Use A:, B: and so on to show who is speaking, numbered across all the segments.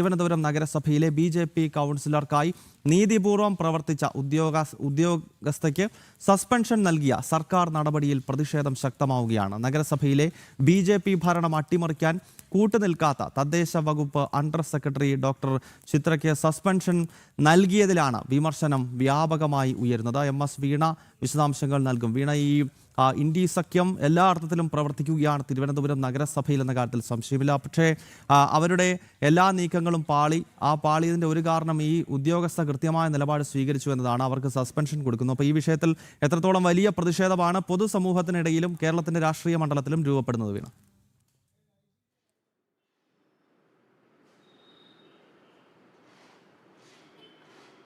A: തിരുവനന്തപുരം നഗരസഭയിലെ ബി.ജെ.പി. കൗൺസിലർക്കായി നീതിപൂർവം പ്രവർത്തിച്ച ഉദ്യോഗസ്ഥയ്ക്ക് സസ്പെൻഷൻ നൽകിയ സർക്കാർ നടപടിയിൽ പ്രതിഷേധം ശക്തമാവുകയാണ്. നഗരസഭയിലെ ബി.ജെ.പി. ഭരണം അട്ടിമറിക്കാൻ കൂട്ടുനിൽക്കാത്ത തദ്ദേശ വകുപ്പ് അണ്ടർ സെക്രട്ടറി ഡോക്ടർ ചിത്രയ്ക്ക് സസ്പെൻഷൻ നൽകിയതിലാണ് വിമർശനം വ്യാപകമായി ഉയരുന്നത്. എം.എസ്. വീണ വിശദാംശങ്ങൾ നൽകും. വീണ, ഈ ഇന്ത്യ സഖ്യം എല്ലാ അർത്ഥത്തിലും പ്രവർത്തിക്കുകയാണ് തിരുവനന്തപുരം നഗരസഭയിൽ എന്ന കാര്യത്തിൽ സംശയമില്ല. പക്ഷേ അവരുടെ എല്ലാ നീക്കങ്ങളും പാളിയതിൻ്റെ ഒരു കാരണം ഈ ഉദ്യോഗസ്ഥ കൃത്യമായ നിലപാട് സ്വീകരിച്ചു എന്നതാണ്. അവർക്ക് സസ്പെൻഷൻ കൊടുക്കുന്നു. അപ്പോൾ ഈ വിഷയത്തിൽ എത്രത്തോളം വലിയ പ്രതിഷേധമാണ് പൊതുസമൂഹത്തിനിടയിലും കേരളത്തിന്റെ രാഷ്ട്രീയ മണ്ഡലത്തിലും രൂപപ്പെടുന്നത്? വീണ,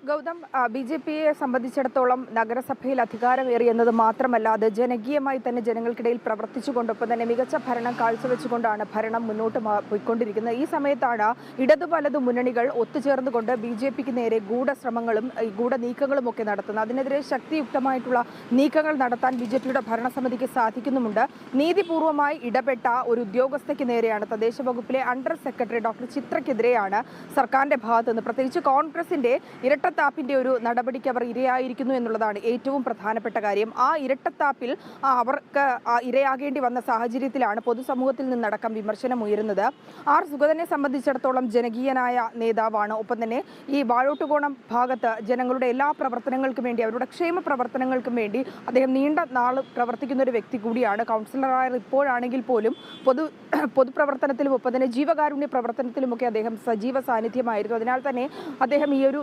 B: ഗൗതം, ബി.ജെ.പിയെ സംബന്ധിച്ചിടത്തോളം നഗരസഭയിൽ അധികാരമേറി എന്നത് മാത്രമല്ല, അത് ജനകീയമായി തന്നെ ജനങ്ങൾക്കിടയിൽ പ്രവർത്തിച്ചുകൊണ്ടൊപ്പം തന്നെ മികച്ച ഭരണം കാഴ്ചവെച്ചുകൊണ്ടാണ് ഭരണം മുന്നോട്ട് പോയിക്കൊണ്ടിരിക്കുന്നത്. ഈ സമയത്താണ് ഇടതു വലതു മുന്നണികൾ ഒത്തുചേർന്നുകൊണ്ട് ബി.ജെ.പിക്ക് നേരെ ഗൂഢശ്രമങ്ങളും ഗൂഢനീക്കങ്ങളും ഒക്കെ നടത്തുന്നത്. അതിനെതിരെ ശക്തിയുക്തമായിട്ടുള്ള നീക്കങ്ങൾ നടത്താൻ ബി.ജെ.പിയുടെ ഭരണസമിതിക്ക് സാധിക്കുന്നുമുണ്ട്. നീതിപൂർവമായി ഇടപെട്ട ഒരു ഉദ്യോഗസ്ഥയ്ക്ക് നേരെയാണ്, തദ്ദേശ വകുപ്പിലെ അണ്ടർ സെക്രട്ടറി ഡോക്ടർ ചിത്രയ്ക്കെതിരെയാണ് സർക്കാരിന്റെ ഭാഗത്തു നിന്ന്, പ്രത്യേകിച്ച് കോൺഗ്രസിന്റെ ഇരട്ടത്താപ്പിന്റെ ഒരു നടപടിക്ക് അവർ ഇരയായിരിക്കുന്നു എന്നുള്ളതാണ് ഏറ്റവും പ്രധാനപ്പെട്ട കാര്യം. ആ ഇരട്ടത്താപ്പിൽ അവർക്ക് ഇരയാകേണ്ടി വന്ന സാഹചര്യത്തിലാണ് പൊതുസമൂഹത്തിൽ നിന്നടക്കം വിമർശനം ഉയരുന്നത്. ആർ സുഗതനെ സംബന്ധിച്ചിടത്തോളം ജനകീയനായ നേതാവാണ്. ഒപ്പം തന്നെ ഈ വാഴോട്ടുകോണം ഭാഗത്ത് ജനങ്ങളുടെ എല്ലാ പ്രവർത്തനങ്ങൾക്കും വേണ്ടി, അവരുടെ ക്ഷേമ പ്രവർത്തനങ്ങൾക്കും വേണ്ടി അദ്ദേഹം നീണ്ട നാൾ പ്രവർത്തിക്കുന്ന ഒരു വ്യക്തി കൂടിയാണ്. കൗൺസിലറായ ഇപ്പോഴാണെങ്കിൽ പോലും പൊതുപ്രവർത്തനത്തിലും ഒപ്പം തന്നെ ജീവകാരുണ്യ പ്രവർത്തനത്തിലുമൊക്കെ അദ്ദേഹം സജീവ സാന്നിധ്യമായിരുന്നു. അതിനാൽ തന്നെ അദ്ദേഹം ഈ ഒരു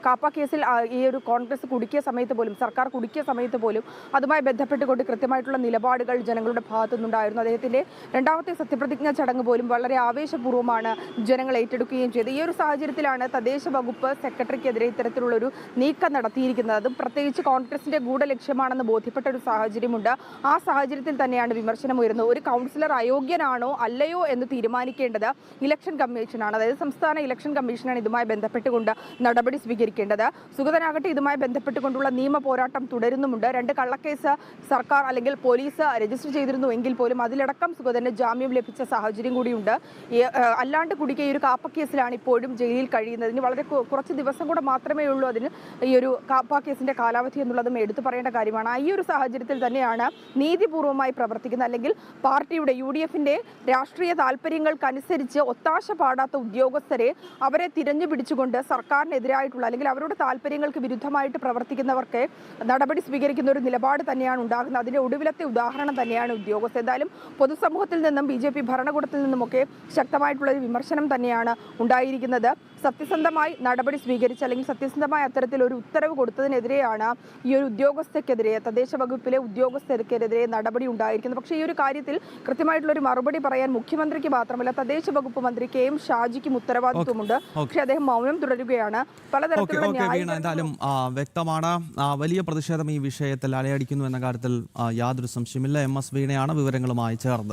B: കാപ്പ കേസിൽ ഈ ഒരു കോൺഗ്രസ് കുടുക്കിയ സമയത്ത് പോലും, സർക്കാർ കുടുക്കിയ സമയത്ത് പോലും അതുമായി ബന്ധപ്പെട്ടുകൊണ്ട് കൃത്യമായിട്ടുള്ള നിലപാടുകൾ ജനങ്ങളുടെ ഭാഗത്തു നിന്നുണ്ടായിരുന്നു. അദ്ദേഹത്തിന്റെ രണ്ടാമത്തെ സത്യപ്രതിജ്ഞാ ചടങ്ങ് പോലും വളരെ ആവേശപൂർവ്വമാണ് ജനങ്ങൾ ഏറ്റെടുക്കുകയും ചെയ്തത്. ഈ ഒരു സാഹചര്യത്തിലാണ് തദ്ദേശ വകുപ്പ് സെക്രട്ടറിക്കെതിരെ ഇത്തരത്തിലുള്ളൊരു നീക്കം നടത്തിയിരിക്കുന്നത്. അതും പ്രത്യേകിച്ച് കോൺഗ്രസിന്റെ ഗൂഢലക്ഷ്യമാണെന്ന് ബോധ്യപ്പെട്ട ഒരു സാഹചര്യമുണ്ട്. ആ സാഹചര്യത്തിൽ തന്നെയാണ് വിമർശനം ഉയരുന്നത്. ഒരു കൗൺസിലർ അയോഗ്യനാണോ അല്ലയോ എന്ന് തീരുമാനിക്കേണ്ടത് ഇലക്ഷൻ കമ്മീഷനാണ്. അതായത് സംസ്ഥാന ഇലക്ഷൻ കമ്മീഷനാണ് ഇതുമായി ബന്ധപ്പെട്ടുകൊണ്ട് നടപടി സ്വീകരിക്കേണ്ടത്. സുഗതനാകട്ടെ ഇതുമായി ബന്ധപ്പെട്ടുകൊണ്ടുള്ള നിയമ പോരാട്ടം തുടരുന്നുമുണ്ട്. 2 കള്ളക്കേസ് സർക്കാർ അല്ലെങ്കിൽ പോലീസ് രജിസ്റ്റർ ചെയ്തിരുന്നു എങ്കിൽ പോലും അതിലടക്കം സുഗതന് ജാമ്യം ലഭിച്ച സാഹചര്യം കൂടിയുണ്ട്. അല്ലാണ്ട് കുടുക്കിയ ഈ ഒരു കാപ്പ കേസിലാണ് ഇപ്പോഴും ജയിലിൽ കഴിയുന്നത്. ഇനി വളരെ കുറച്ച് ദിവസം കൂടെ മാത്രമേ ഉള്ളൂ അതിന് ഈ ഒരു കാപ്പ കേസിന്റെ കാലാവധി എന്നുള്ളതും എടുത്തു പറയേണ്ട കാര്യമാണ്. ഈ ഒരു സാഹചര്യത്തിൽ തന്നെയാണ് നീതിപൂർവമായി പ്രവർത്തിക്കുന്ന, അല്ലെങ്കിൽ പാർട്ടിയുടെ UDFന്റെ രാഷ്ട്രീയ താല്പര്യങ്ങൾക്കനുസരിച്ച് ഒത്താശ പാടാത്ത ഉദ്യോഗസ്ഥരെ, അവരെ തിരഞ്ഞു പിടിച്ചുകൊണ്ട് സർക്കാരിനെതിരായിട്ടുള്ള അല്ലെങ്കിൽ അവരുടെ താല്പര്യങ്ങൾക്ക് വിരുദ്ധമായിട്ട് പ്രവർത്തിക്കുന്നവർക്ക് നടപടി സ്വീകരിക്കുന്ന ഒരു നിലപാട് തന്നെയാണ് ഉണ്ടാകുന്നത്. അതിന്റെ ഒടുവിലത്തെ ഉദാഹരണം തന്നെയാണ് ഉദ്യോഗസ്ഥർ. എന്തായാലും പൊതുസമൂഹത്തിൽ നിന്നും BJP ഭരണകൂടത്തിൽ നിന്നുമൊക്കെ ശക്തമായിട്ടുള്ള ഒരു വിമർശനം തന്നെയാണ് ഉണ്ടായിരിക്കുന്നത്. സത്യസന്ധമായി നടപടി സ്വീകരിച്ച് അല്ലെങ്കിൽ സത്യസന്ധമായ അത്തരത്തിൽ ഒരു ഉത്തരവ് കൊടുത്തതിനെതിരെയാണ് ഈ ഒരു ഉദ്യോഗസ്ഥർക്കെതിരെ, തദ്ദേശ വകുപ്പിലെ ഉദ്യോഗസ്ഥർക്കെതിരെ നടപടി ഉണ്ടായിരിക്കുന്നത്. പക്ഷേ ഈ ഒരു കാര്യത്തിൽ കൃത്യമായിട്ടുള്ള ഒരു മറുപടി പറയാൻ മുഖ്യമന്ത്രിക്ക് മാത്രമല്ല തദ്ദേശ വകുപ്പ് മന്ത്രി KM ഷാജിക്കും ഉത്തരവാദിത്വമുണ്ട്. പക്ഷേ അദ്ദേഹം മൗനം തുടരുകയാണ്. പലതരത്തിലുള്ള
A: എന്തായാലും വ്യക്തമാണ്, വലിയ പ്രതിഷേധം ഈ വിഷയത്തിൽ അലയടിക്കുന്നു എന്ന കാര്യത്തിൽ യാതൊരു സംശയമില്ല. MS വീണയാണ് വിവരങ്ങളുമായി ചേർന്നത്.